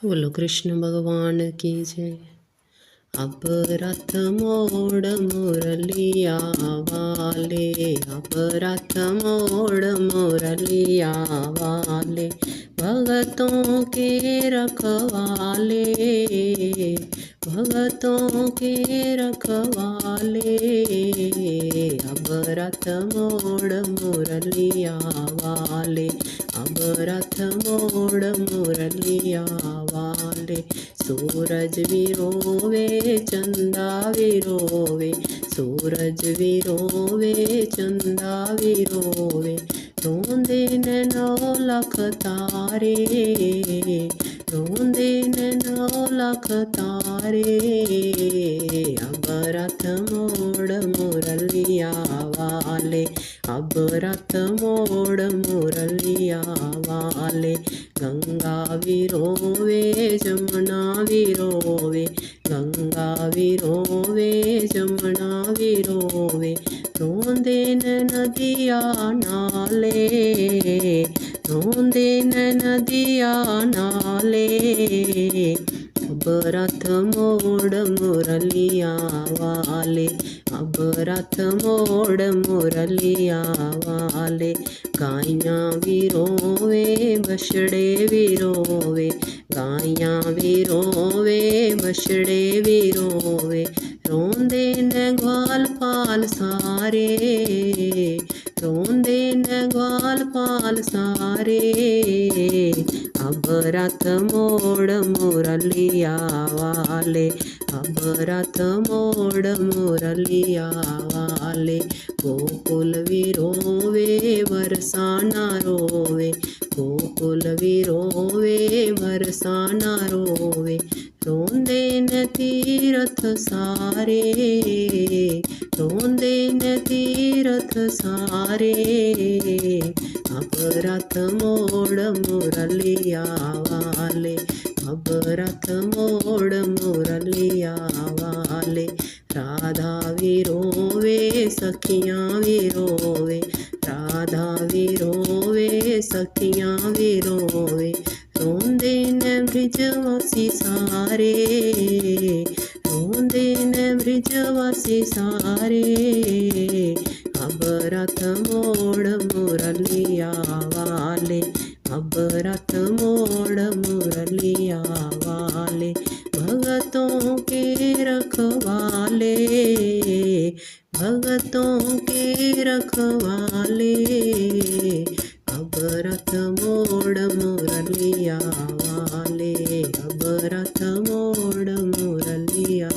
बोलो कृष्ण भगवान की जय। अब रथ मोड़ मुरलिया वाले, अब रथ मोड़ मुरलिया वाले, भगतों के रखवाले, भगतों के रखवाले। अब रथ मोड़ मुरलिया वाले, अब रथ मोड़ मुरलिया वाले। सूरज भी रोवे चंदा भी रोवे, सूरज भी रोवे चंदा भी रोवे, रोंदे ने 9 लाख तारे, रोंदे ने 9 लाख तारे। अब रथ मोड़ मुरलिया वाले, अब रथ मोड़ मुरलिया वाले। गंगा भी रोवे जमुना भी रोवे, गंगा भी रोवे जमुना भी रोवे, रोंदे न नदिया नाले, रोंदे न नदिया नाले। अब रथ मोड़ मुरलिया वाले, अब रथ मोड़ मुरलिया वाले। गाइयाँ भी रोवे बछड़े भी रोवे, गाइयाँ भी रोवे बछड़े भी रोवे, रोंदे न ग्वाल पाल सारे, रोंदे न ग्वाल पाल सारे। अब रथ मोड़ मुरलिया वाले, अब रथ मोड़ मुरलिया वाले। गोकुल भी रोवे बरसाना रोवे, गोकुल भी रोवे बरसाना रोवे, रोंदे न तीरथ सारे, रोंदे न तीरथ सारे। अब रथ मोड़ मुरलिया वाले, अब रथ मोड़ मुरलिया वाले। राधा भी रोवे सखियाँ भी रोवे, राधा भी रोवे सखियाँ भी रोवे, रोंदे न ब्रिजवासी सारे, रोंदे न ब्रिजवासी सारे। अब रथ मोड़ मुरलिया वाले, अब रथ मोड़ मुरलिया वाले। भगतों के रखवाले, भगतों के रखवाले। अब रथ मोड़ मुरलिया वाले, अब रथ मोड़ मुरलिया